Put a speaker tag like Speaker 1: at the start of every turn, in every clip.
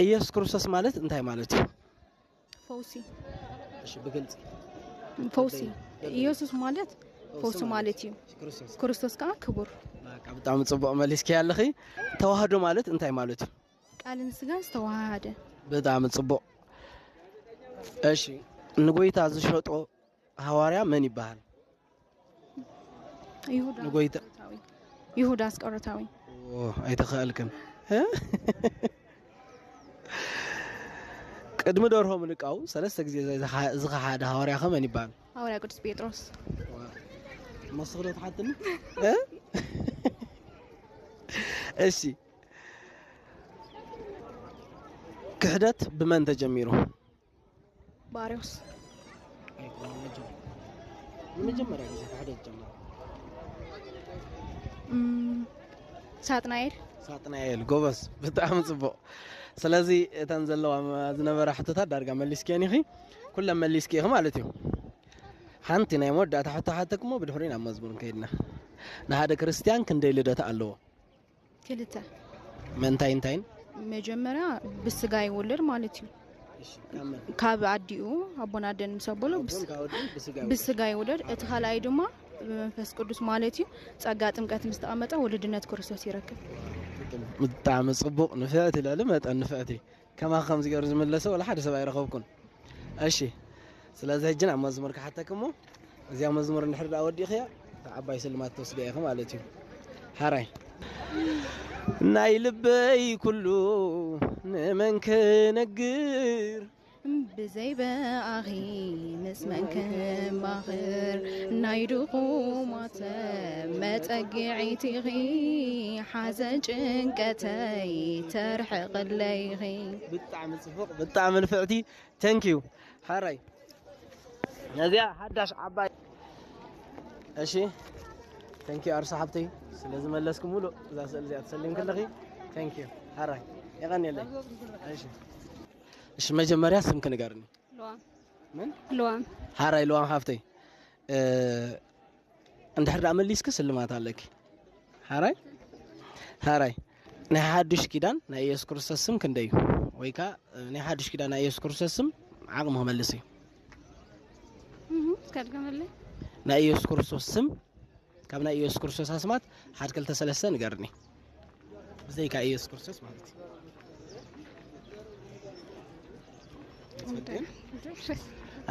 Speaker 1: ኢየሱስ ክርስቶስ ማለት እንታይ ማለት እዩ
Speaker 2: ፈውሲ
Speaker 1: እሺ በግልጽ
Speaker 2: ፈውሲ ኢየሱስ ማለት ፈውሲ ማለት እዩ ክርስቶስ ካ ክቡር
Speaker 1: በቃ በጣም ጽቡቅ መልስኪ ያለኺ ተዋህዶ ማለት እንታይ ማለት እዩ
Speaker 2: ቃልን ስጋን ተዋሃደ
Speaker 1: በጣም ጽቡቅ እሺ ንጎይታ ዝሸጦ ሐዋርያ ማን ይባላል ይሁዳ አስቆሮታዊ አይተኸልክም ቅድም ደርሆም ንቃው ሰለስተ ጊዜ ዝኸሓደ ሐዋርያ ከመን ይባላል
Speaker 2: ሐዋርያ ቅዱስ ጴጥሮስ
Speaker 1: መስኽሮ ተሓትኒ እሺ ክህደት በመን ተጀሚሩ
Speaker 2: ባሪዮስ
Speaker 1: መጀመሪያ ጊዜ ክህደት ጀመረ ሳጥናኤል ጎበስ በጣም ጽቡቅ ስለዚህ ተንዘለው ዝነበረ ሕቶታት ዳርጋ መልስኪያን ይኺ ኩለም መልስኪ ማለት እዩ ሓንቲ ናይ መወዳእታ ሕቶ ሓተክሞ ብድሕሪና መዝሙር ከይድና ንሓደ ክርስቲያን ክንደይ ልደት ኣለዎ
Speaker 2: ክልተ
Speaker 1: መንታይ እንታይን
Speaker 2: መጀመሪያ ብስጋ ይወለድ ማለት እዩ ካብ አዲኡ አቦና ደን ምሰበሎ ብስጋ ይወለድ እቲ ኻላይ ድማ መንፈስ ቅዱስ ማለት እዩ ጸጋ ጥምቀት ምስተአመጣ ወልድነት ክርስቶስ ይረክብ
Speaker 1: በጣም ጽቡቅ ንፍዕት ይላል መጠን ንፍዕት ከማ ከም ዝገር ዝመለሰው ወላ ሓደ ሰባይ ረኸብኩን እሺ ስለዚህ ጅና መዝሙር ከሓተክሞ እዚያ መዝሙር እንድሕር ዳወዲኽያ ተዓባይ ስልማት ተወስደይኸ ማለት እዩ ሓራይ ናይ ልበይ ኩሉ ንመንከ ነግር
Speaker 2: بزي بأخي مسمنك ماخر نايدخومات متقعيتي غي حزن جنكتي ترحق الليغي
Speaker 1: بتعمل صفوق بتعمل فعتي تانكيو حراي نزيا حداش عباي اشي تانكيو ارس صاحبتي لازم ملسكم ولو اذا سالزي تسلم كلخي تانكيو حراي يغني لي اشي እሺ መጀመሪያ ስም ከነጋርኒ
Speaker 2: ሉዋም
Speaker 1: ሓራይ ሉዋም ሓፍተይ እንድሕር ዳመሊስክ ስልማት ኣለኪ ሓራይ ናይ ሓድሽ ኪዳን ናይ ኢየሱስ ክርስቶስ ስም ክንደይ ወይካ ናይ ሓድሽ ኪዳን ናይ ኢየሱስ ክርስቶስ ስም ዓቕሙ መልስ እዩ
Speaker 2: ከድገመለ
Speaker 1: ናይ ኢየሱስ ክርስቶስ ስም ካብ ናይ ኢየሱስ ክርስቶስ ኣስማት ሓደ ክልተ ሰለስተ ንገርኒ ብዘይካ ኢየሱስ ክርስቶስ ማለት እዩ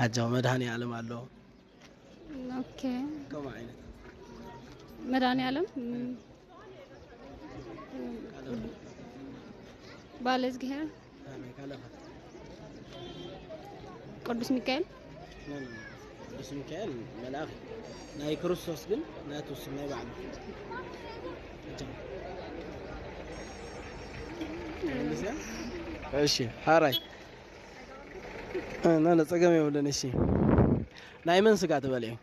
Speaker 1: አጃው መድኃኔ ዓለም አለው
Speaker 2: ኦኬ
Speaker 1: ከማ አይነት
Speaker 2: መድኃኔ ዓለም ባለዝግሄር ቅዱስ ሚካኤል ቅዱስ ሚካኤል
Speaker 1: መልአክ ናይ ክርስቶስ ግን ናቱ ስም ናይ ባዕሉ እሺ ሓራይ انا صقم يولن እሺ ናይ ምን ስጋ ተበለይ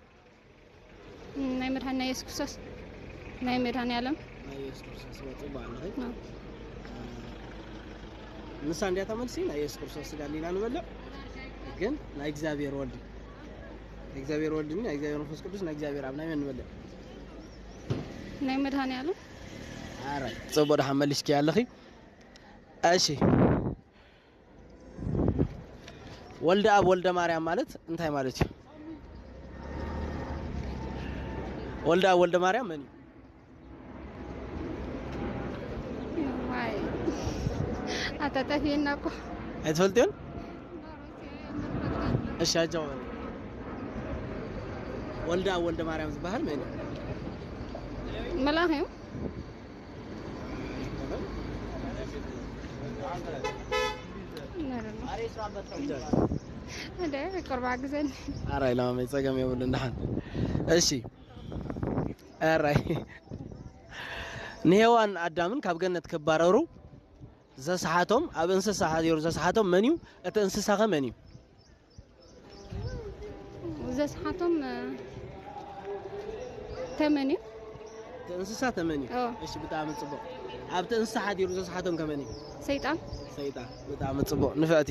Speaker 2: ናይ መድኃኔ ኢየሱስ ክርስቶስ ናይ መድኃኔ ዓለም
Speaker 1: ናይ ኢየሱስ ክርስቶስ ወጥባል ነው ንሳ እንዴት ተመልሲ ናይ ኢየሱስ ክርስቶስ ስጋ ሊና ንበለ ግን ናይ እግዚአብሔር ወልድ እግዚአብሔር ወልድ ናይ እግዚአብሔር መንፈስ ቅዱስ ናይ እግዚአብሔር አብ ናይ ምን ንበለ
Speaker 2: ናይ መድኃኔ ዓለም
Speaker 1: አራይ ጽቦ ደሃ መልሽኪ ያለኺ እሺ ወልደ አብ ወልደ ማርያም ማለት እንታይ ማለት እዩ ወልደ አብ ወልደ ማርያም ማን
Speaker 2: ዋይ አታጠፊና እኮ
Speaker 1: አይተፈልጥን እሺ አጃው ወልደ አብ ወልደ ማርያም ዝባሃል ማን
Speaker 2: መላክ እዩ እንዴ ቅርባ ግዘን
Speaker 1: አራይ ለማም ይጸገም ይውል እንደሃን እሺ አራይ ንሄዋን አዳምን ካብ ገነት ከባረሩ ዘሰሓቶም ኣብ እንስሳ ሓዲሩ ዘሰሓቶም መን እዩ እቲ እንስሳ ከመን እዩ
Speaker 2: ዘሰሓቶም ተመን እዩ
Speaker 1: እቲ እንስሳ ተመን እዩ እሺ በጣም ጽቡቅ ኣብቲ እንስሳ ሓዲሩ ዘሰሓቶም ከመን እዩ
Speaker 2: ሰይጣን
Speaker 1: በጣም ጽቡቅ ንፈአቲ